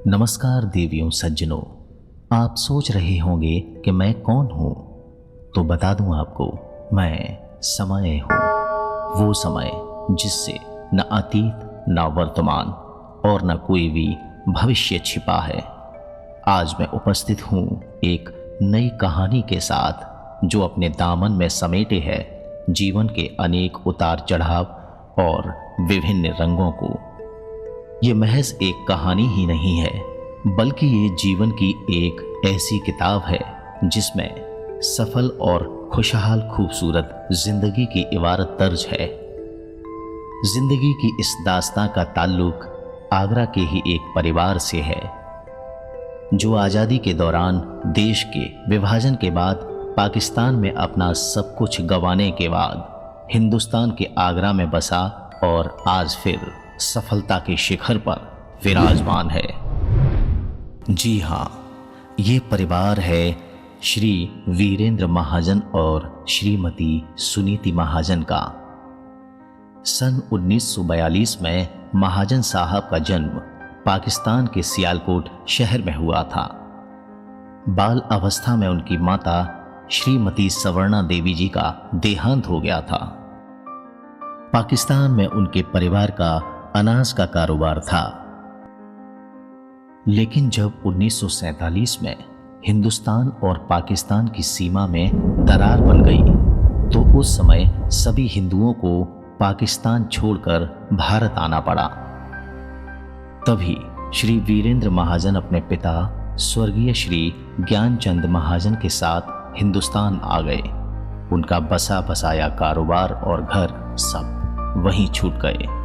नमस्कार देवियों सज्जनों, आप सोच रहे होंगे कि मैं कौन हूँ, तो बता दूँ आपको, मैं समय हूँ। वो समय जिससे न अतीत न वर्तमान और न कोई भी भविष्य छिपा है। आज मैं उपस्थित हूँ एक नई कहानी के साथ, जो अपने दामन में समेटे है जीवन के अनेक उतार चढ़ाव और विभिन्न रंगों को। ये महज एक कहानी ही नहीं है, बल्कि ये जीवन की एक ऐसी किताब है जिसमें सफल और खुशहाल खूबसूरत जिंदगी की इबारत दर्ज है। जिंदगी की इस दास्तां का ताल्लुक आगरा के ही एक परिवार से है, जो आज़ादी के दौरान देश के विभाजन के बाद पाकिस्तान में अपना सब कुछ गंवाने के बाद हिंदुस्तान के आगरा में बसा और आज फिर सफलता के शिखर पर विराजमान है। जी हाँ, ये परिवार है श्री वीरेंद्र महाजन और श्रीमती सुनीति महाजन का। सन 1942 में महाजन साहब का जन्म पाकिस्तान के सियालकोट शहर में हुआ था। बाल अवस्था में उनकी माता श्रीमती सवर्णा देवी जी का देहांत हो गया था। पाकिस्तान में उनके परिवार का अनाज का कारोबार था, लेकिन जब 1947 में हिंदुस्तान और पाकिस्तान की सीमा में दरार बन गई, तो उस समय सभी हिंदुओं को पाकिस्तान छोड़कर भारत आना पड़ा। तभी श्री वीरेंद्र महाजन अपने पिता स्वर्गीय श्री ज्ञानचंद महाजन के साथ हिंदुस्तान आ गए। उनका बसा बसाया कारोबार और घर सब वहीं छूट गए।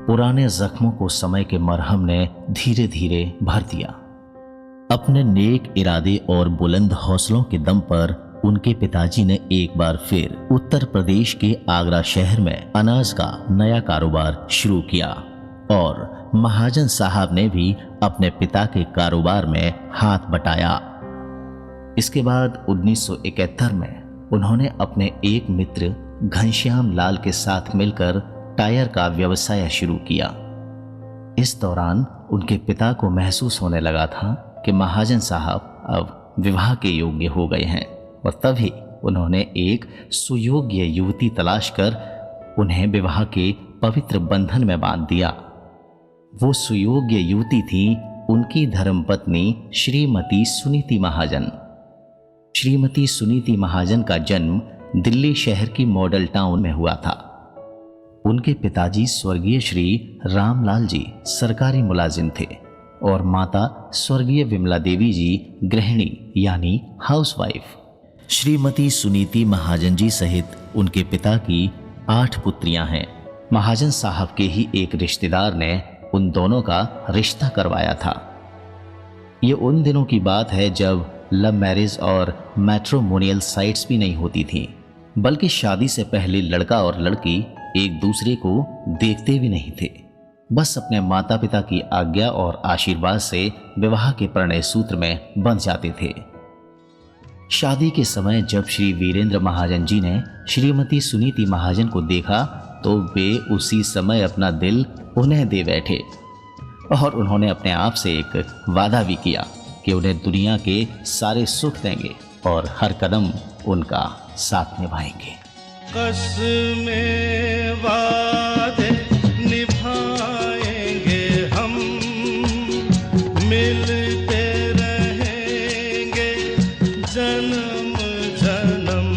पुराने जख्मों को समय के मरहम ने धीरे धीरे भर दिया। अपने नेक इरादे और बुलंद हौसलों के दम पर उनके पिताजी ने एक बार फिर उत्तर प्रदेश के आगरा शहर में अनाज का नया कारोबार शुरू किया और महाजन साहब ने भी अपने पिता के कारोबार में हाथ बटाया। इसके बाद 1971 में उन्होंने अपने एक मित्र घनश्याम लाल के साथ मिलकर टायर का व्यवसाय शुरू किया। इस दौरान उनके पिता को महसूस होने लगा था कि महाजन साहब अब विवाह के योग्य हो गए हैं, और तभी उन्होंने एक सुयोग्य युवती तलाश कर उन्हें विवाह के पवित्र बंधन में बांध दिया। वो सुयोग्य युवती थी उनकी धर्मपत्नी श्रीमती सुनीति महाजन। श्रीमती सुनीति महाजन का जन्म दिल्ली शहर की मॉडल टाउन में हुआ था। उनके पिताजी स्वर्गीय श्री रामलाल जी सरकारी मुलाजिम थे और माता स्वर्गीय विमला देवी जी गृहिणी यानी हाउसवाइफ। श्रीमती सुनीति महाजन जी सहित उनके पिता की 8 पुत्रियां हैं। महाजन साहब के ही एक रिश्तेदार ने उन दोनों का रिश्ता करवाया था। ये उन दिनों की बात है जब लव मैरिज और मैट्रिमोनियल साइट्स भी नहीं होती थी, बल्कि शादी से पहले लड़का और लड़की एक दूसरे को देखते भी नहीं थे। बस अपने माता पिता की आज्ञा और आशीर्वाद से विवाह के प्रणय सूत्र में बंध जाते थे। शादी के समय जब श्री वीरेंद्र महाजन जी ने श्रीमती सुनीति महाजन को देखा, तो वे उसी समय अपना दिल उन्हें दे बैठे और उन्होंने अपने आप से एक वादा भी किया कि उन्हें दुनिया के सारे सुख देंगे और हर कदम उनका साथ निभाएंगे। कसमें वादे निभाएंगे हम, मिलते रहेंगे जन्म जन्म।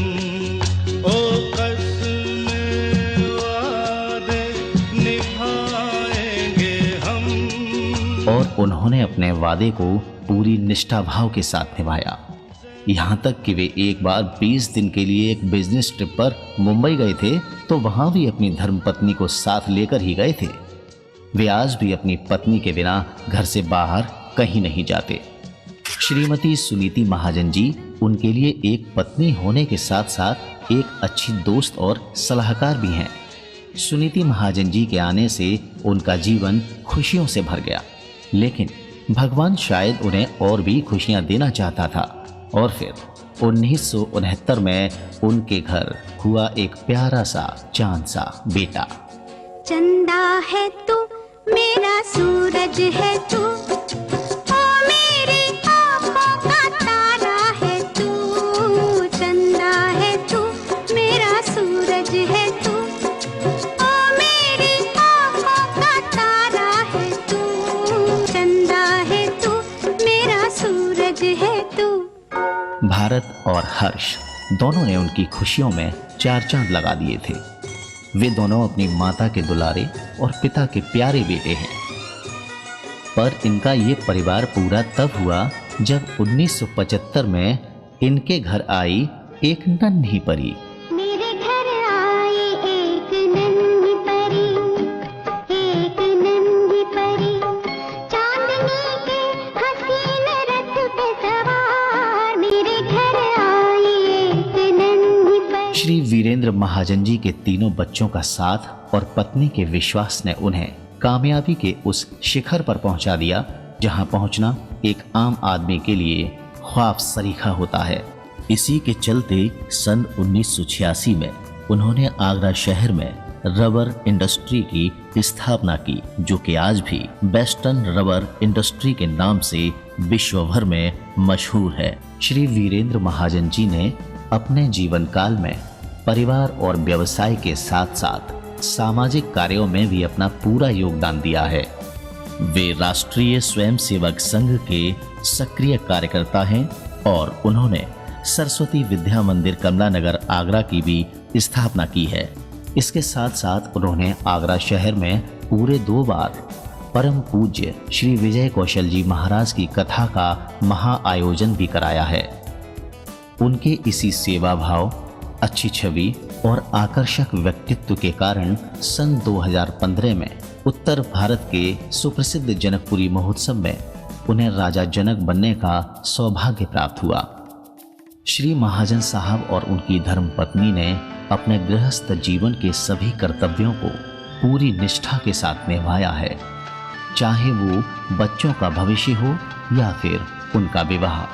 ओ कसमें वादे निभाएंगे हम। और उन्होंने अपने वादे को पूरी निष्ठा भाव के साथ निभाया। यहाँ तक कि वे एक बार 20 दिन के लिए एक बिजनेस ट्रिप पर मुंबई गए थे, तो वहाँ भी अपनी धर्मपत्नी को साथ लेकर ही गए थे। वे आज भी अपनी पत्नी के बिना घर से बाहर कहीं नहीं जाते। श्रीमती सुनीति महाजन जी उनके लिए एक पत्नी होने के साथ साथ एक अच्छी दोस्त और सलाहकार भी हैं। सुनीति महाजन जी के आने से उनका जीवन खुशियों से भर गया, लेकिन भगवान शायद उन्हें और भी खुशियां देना चाहता था, और फिर 1969 में उनके घर हुआ एक प्यारा सा चांद सा बेटा। चंदा है तू मेरा सूरज है तू, ओ मेरी आँखों का तारा है तू, चंदा है तू, मेरा सूरज है तू, ओ मेरी आँखों का तारा है तू, चंदा है तू, मेरा सूरज है तू। भारत और हर्ष दोनों ने उनकी खुशियों में चार चांद लगा दिए थे। वे दोनों अपनी माता के दुलारे और पिता के प्यारे बेटे हैं। पर इनका ये परिवार पूरा तब हुआ जब 1975 में इनके घर आई एक नन्ही परी। मेरे घर आई एक नन्ही परी, एक नन्ही परी, चांदनी के हसीन रथ पे सवार। मेरे घर आई एक नन्ही परी। श्री वीरेंद्र महाजन जी के तीनों बच्चों का साथ और पत्नी के विश्वास ने उन्हें कामयाबी के उस शिखर पर पहुंचा दिया जहां पहुंचना एक आम आदमी के लिए ख्वाब सरीखा होता है। इसी के चलते सन 1986 में उन्होंने आगरा शहर में रबर इंडस्ट्री की स्थापना की, जो कि आज भी वेस्टर्न रबर इंडस्ट्री के नाम से विश्व भर में मशहूर है। श्री वीरेंद्र महाजन जी ने अपने जीवन काल में परिवार और व्यवसाय के साथ साथ सामाजिक कार्यों में भी अपना पूरा योगदान दिया है। वे राष्ट्रीय स्वयंसेवक संघ के सक्रिय कार्यकर्ता हैं और उन्होंने सरस्वती विद्या मंदिर कमला नगर आगरा की भी स्थापना की है। इसके साथ साथ उन्होंने आगरा शहर में पूरे 2 बार परम पूज्य श्री विजय कौशल जी महाराज की कथा का महाआयोजन भी कराया है। उनके इसी सेवा भाव, अच्छी छवि और आकर्षक व्यक्तित्व के कारण सन 2015 में उत्तर भारत के सुप्रसिद्ध जनकपुरी महोत्सव में उन्हें राजा जनक बनने का सौभाग्य प्राप्त हुआ। श्री महाजन साहब और उनकी धर्मपत्नी ने अपने गृहस्थ जीवन के सभी कर्तव्यों को पूरी निष्ठा के साथ निभाया है, चाहे वो बच्चों का भविष्य हो या फिर उनका विवाह।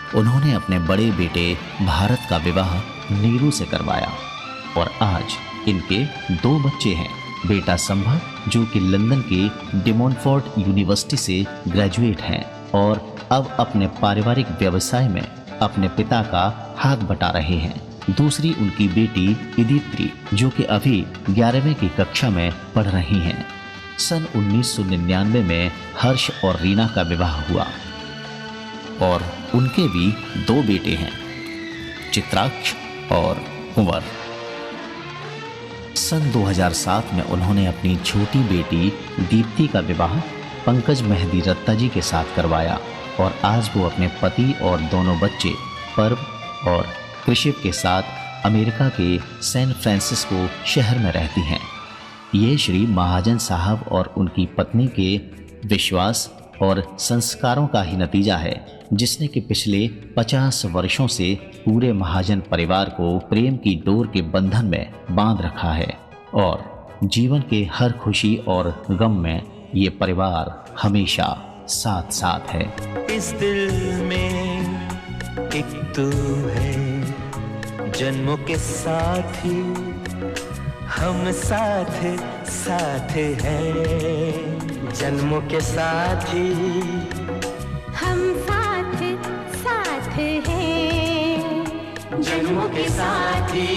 उन्होंने अपने बड़े बेटे भारत का विवाह नीरू से करवाया और आज इनके 2 बच्चे हैं। बेटा संभव जो कि लंदन के डिमोनफोर्ट यूनिवर्सिटी से ग्रेजुएट हैं और अब अपने पारिवारिक व्यवसाय में अपने पिता का हाथ बटा रहे हैं। दूसरी उनकी बेटी इदित्री जो कि अभी 11वीं की कक्षा में पढ़ रही हैं। सन 1999 में हर्ष और रीना का विवाह हुआ और उनके भी 2 बेटे हैं, चित्राक्ष और कुंवर। सन 2007 में उन्होंने अपनी छोटी बेटी दीप्ति का विवाह पंकज मेहदी रत्ता जी के साथ करवाया और आज वो अपने पति और दोनों बच्चे पर्व और कृषिप के साथ अमेरिका के सैन फ्रांसिस्को शहर में रहती हैं। ये श्री महाजन साहब और उनकी पत्नी के विश्वास और संस्कारों का ही नतीजा है, जिसने कि पिछले 50 वर्षों से पूरे महाजन परिवार को प्रेम की डोर के बंधन में बांध रखा है और जीवन के हर खुशी और गम में ये परिवार हमेशा साथ साथ है। इस दिल में एक तू है, जन्मों के साथी हम साथ साथ हैं, जन्मों के साथी हम साथ साथ हैं, जन्मों के साथी